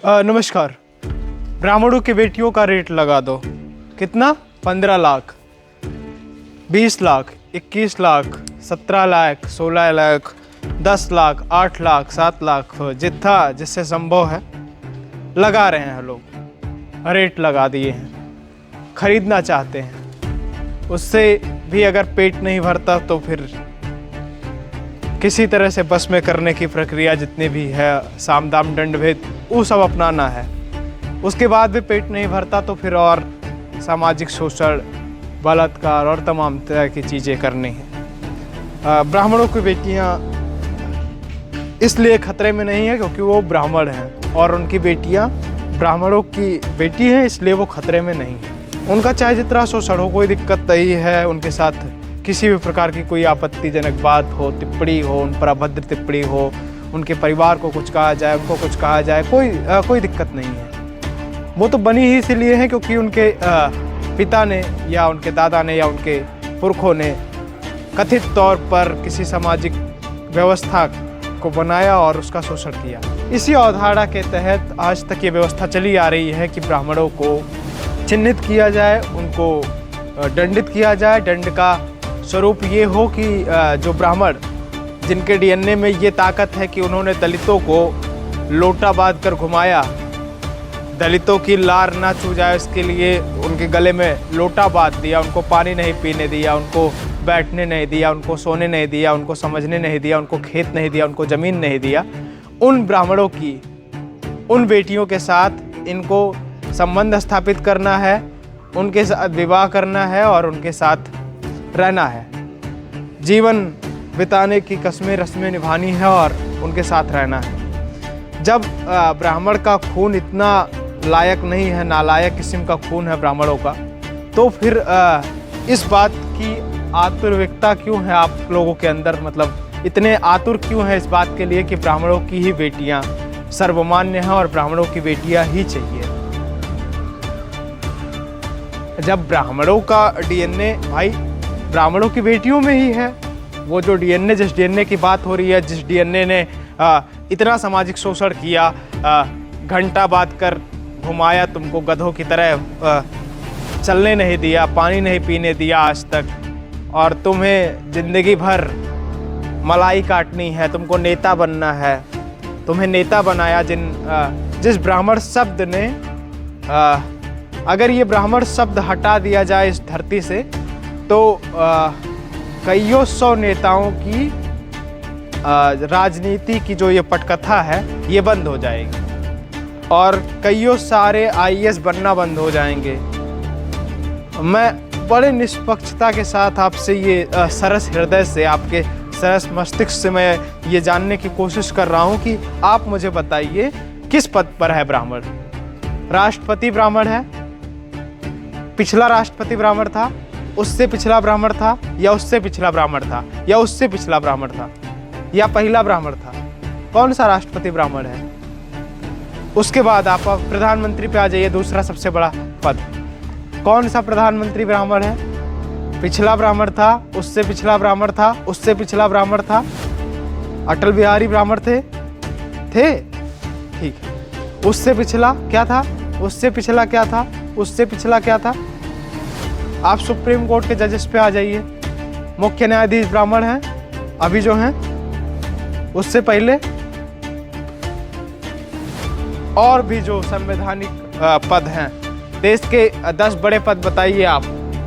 नमस्कार। ब्राह्मणों की बेटियों का रेट लगा दो। कितना? 15 लाख, 20 लाख, 21 लाख, 17 लाख, 16 लाख, 10 लाख, 8 लाख, 7 लाख, जितना जिससे संभव है लगा रहे हैं लोग। रेट लगा दिए हैं, खरीदना चाहते हैं। उससे भी अगर पेट नहीं भरता तो फिर किसी तरह से बस में करने की प्रक्रिया जितनी भी है, साम दाम दंड भेद, वो सब अपनाना है। उसके बाद भी पेट नहीं भरता तो फिर और सामाजिक शोषण, बलात्कार और तमाम तरह की चीज़ें करनी हैं। ब्राह्मणों की बेटियां इसलिए खतरे में नहीं है क्योंकि वो ब्राह्मण हैं, और उनकी बेटियां ब्राह्मणों की बेटी हैं, इसलिए वो खतरे में नहीं है। उनका चाहे जितना शोषण हो, कोई दिक्कत नहीं है। उनके साथ किसी भी प्रकार की कोई आपत्तिजनक बात हो, टिप्पणी हो, उन पर अभद्र टिप्पणी हो, उनके परिवार को कुछ कहा जाए, उनको कुछ कहा जाए, कोई दिक्कत नहीं है। वो तो बनी ही इसीलिए है क्योंकि उनके पिता ने या उनके दादा ने या उनके पुरखों ने कथित तौर पर किसी सामाजिक व्यवस्था को बनाया और उसका शोषण किया। इसी अवधारणा के तहत आज तक ये व्यवस्था चली आ रही है कि ब्राह्मणों को चिन्हित किया जाए, उनको दंडित किया जाए। दंड का स्वरूप ये हो कि जो ब्राह्मण जिनके डीएनए में ये ताकत है कि उन्होंने दलितों को लोटा बांध कर घुमाया, दलितों की लार ना चू जाए इसके लिए उनके गले में लोटा बांध दिया, उनको पानी नहीं पीने दिया, उनको बैठने नहीं दिया, उनको सोने नहीं दिया, उनको समझने नहीं दिया, उनको खेत नहीं दिया, उनको ज़मीन नहीं दिया, उन ब्राह्मणों की उन बेटियों के साथ इनको संबंध स्थापित करना है, उनके साथ विवाह करना है और उनके साथ रहना है। जीवन बिताने की कस्में रस्में निभानी है और उनके साथ रहना है। जब ब्राह्मण का खून इतना लायक नहीं है, नालायक किस्म का खून है ब्राह्मणों का, तो फिर इस बात की आतुरता क्यों है आप लोगों के अंदर? मतलब इतने आतुर क्यों है इस बात के लिए कि ब्राह्मणों की ही बेटियां सर्वमान्य हैं और ब्राह्मणों की बेटियां ही चाहिए? जब ब्राह्मणों का डीएनए भाई ब्राह्मणों की बेटियों में ही है, वो जो डीएनए, जिस डीएनए की बात हो रही है, जिस डीएनए ने इतना सामाजिक शोषण किया, घंटा बांध कर घुमाया, तुमको गधों की तरह चलने नहीं दिया, पानी नहीं पीने दिया आज तक, और तुम्हें जिंदगी भर मलाई काटनी है, तुमको नेता बनना है, तुम्हें नेता बनाया। जिस ब्राह्मण शब्द ने अगर ये ब्राह्मण शब्द हटा दिया जाए इस धरती से तो कईयों सौ नेताओं की राजनीति की जो ये पटकथा है ये बंद हो जाएगी और कईयों सारे आईएएस बनना बंद हो जाएंगे। मैं बड़े निष्पक्षता के साथ आपसे ये सरस हृदय से, आपके सरस मस्तिष्क से मैं ये जानने की कोशिश कर रहा हूँ कि आप मुझे बताइए किस पद पर है ब्राह्मण? राष्ट्रपति ब्राह्मण है, पिछला राष्ट्रपति ब्राह्मण था, उससे पिछला ब्राह्मण था, या उससे पिछला ब्राह्मण था, या उससे पिछला ब्राह्मण था, या पहला ब्राह्मण था? कौन सा राष्ट्रपति ब्राह्मण है? उसके बाद आप प्रधानमंत्री पे आ जाइए, दूसरा सबसे बड़ा पद। कौन सा प्रधानमंत्री ब्राह्मण है? पिछला ब्राह्मण था, उससे पिछला ब्राह्मण था, उससे पिछला ब्राह्मण था। अटल बिहारी ब्राह्मण थे? ठीक है। उससे पिछला क्या था? उससे पिछला क्या था? उससे पिछला क्या था? आप सुप्रीम कोर्ट के जजेस पे आ जाइए, मुख्य न्यायाधीश ब्राह्मण हैं अभी जो हैं, उससे पहले और भी जो संवैधानिक पद हैं, देश के 10 बड़े पद बताइए आप।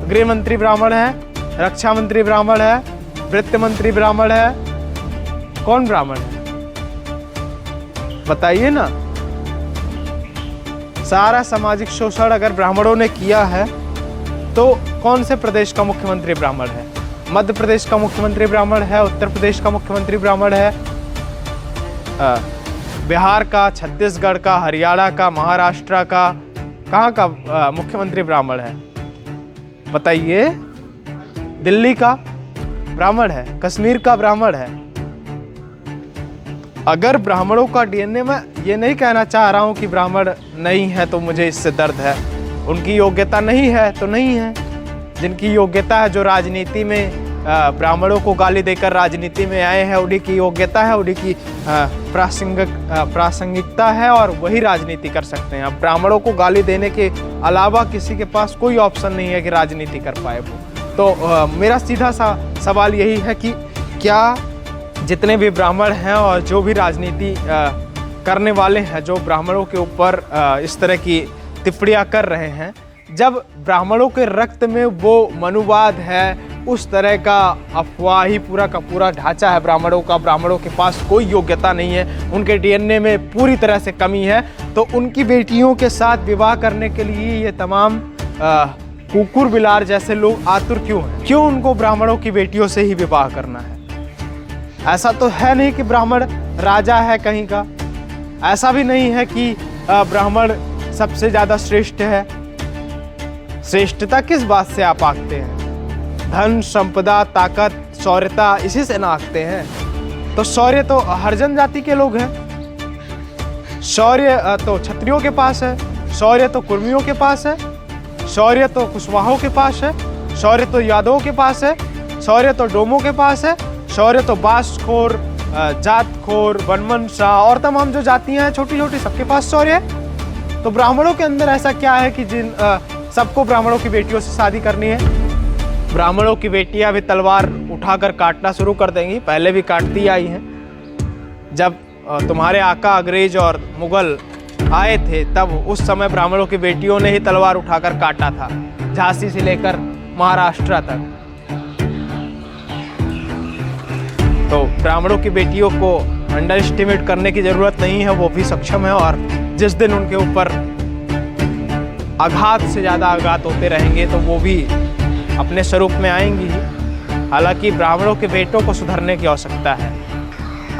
गृह मंत्री ब्राह्मण है, रक्षा मंत्री ब्राह्मण है, वित्त मंत्री ब्राह्मण है, कौन ब्राह्मण है बताइए ना। सारा सामाजिक शोषण अगर ब्राह्मणों ने किया है तो कौन से प्रदेश का मुख्यमंत्री ब्राह्मण है? मध्य प्रदेश का मुख्यमंत्री ब्राह्मण है, उत्तर प्रदेश का मुख्यमंत्री ब्राह्मण है, बिहार का, छत्तीसगढ़ का, हरियाणा का, महाराष्ट्र का, कहाँ का मुख्यमंत्री ब्राह्मण है बताइए? दिल्ली का ब्राह्मण है, कश्मीर का ब्राह्मण है। अगर ब्राह्मणों का डीएनए, मैं ये नहीं कहना चाह रहा हूँ कि ब्राह्मण नहीं है तो मुझे इससे दर्द है, उनकी योग्यता नहीं है तो नहीं है। जिनकी योग्यता है, जो राजनीति में ब्राह्मणों को गाली देकर राजनीति में आए हैं, उन्हीं की योग्यता है, उन्हीं की प्रासंगिकता है और वही राजनीति कर सकते हैं। अब ब्राह्मणों को गाली देने के अलावा किसी के पास कोई ऑप्शन नहीं है कि राजनीति कर पाए वो। तो मेरा सीधा सा सवाल यही है कि क्या जितने भी ब्राह्मण हैं और जो भी राजनीति करने वाले हैं, जो ब्राह्मणों के ऊपर इस तरह की टिप्पणियाँ कर रहे हैं, जब ब्राह्मणों के रक्त में वो मनुवाद है, उस तरह का अफवाह ही पूरा का पूरा ढांचा है ब्राह्मणों का, ब्राह्मणों के पास कोई योग्यता नहीं है, उनके डीएनए में पूरी तरह से कमी है, तो उनकी बेटियों के साथ विवाह करने के लिए ये तमाम कुकुर बिलार जैसे लोग आतुर क्यों हैं? क्यों उनको ब्राह्मणों की बेटियों से ही विवाह करना है? ऐसा तो है नहीं कि ब्राह्मण राजा है कहीं का, ऐसा भी नहीं है कि ब्राह्मण सबसे ज़्यादा श्रेष्ठ है। श्रेष्ठता किस बात से आप आंकते हैं? धन, संपदा, ताकत, शौर्यता, इसी से ना आंकते हैं। तो शौर्य तो हरिजन जाति के लोग हैं, शौर्य तो क्षत्रियों के पास है, शौर्य तो कुर्मियों के पास है, शौर्य तो कुशवाहों के पास है, शौर्य तो यादवों के पास है, शौर्य तो डोमों के पास है, शौर्य तो बासखोर, जातखोर, वनवंशा और तमाम जो जातियां हैं छोटी छोटी, सबके पास शौर्य है। तो ब्राह्मणों के अंदर ऐसा क्या है कि जिन सबको ब्राह्मणों की बेटियों से शादी करनी है? ब्राह्मणों की बेटियां भी तलवार उठाकर काटना शुरू कर देंगी, पहले भी काटती आई हैं। जब तुम्हारे आका अंग्रेज और मुगल आए थे तब उस समय ब्राह्मणों की बेटियों ने ही तलवार उठाकर काटा था, झांसी से लेकर महाराष्ट्र तक। तो ब्राह्मणों की बेटियों को अंडर एस्टिमेट करने की जरूरत नहीं है, वो भी सक्षम है और जिस दिन उनके ऊपर आघात से ज़्यादा आघात होते रहेंगे तो वो भी अपने स्वरूप में आएंगी ही। हालांकि ब्राह्मणों के बेटों को सुधरने की आवश्यकता है।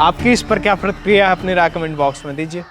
आपकी इस पर क्या प्रतिक्रिया है? अपनी राय कमेंट बॉक्स में दीजिए।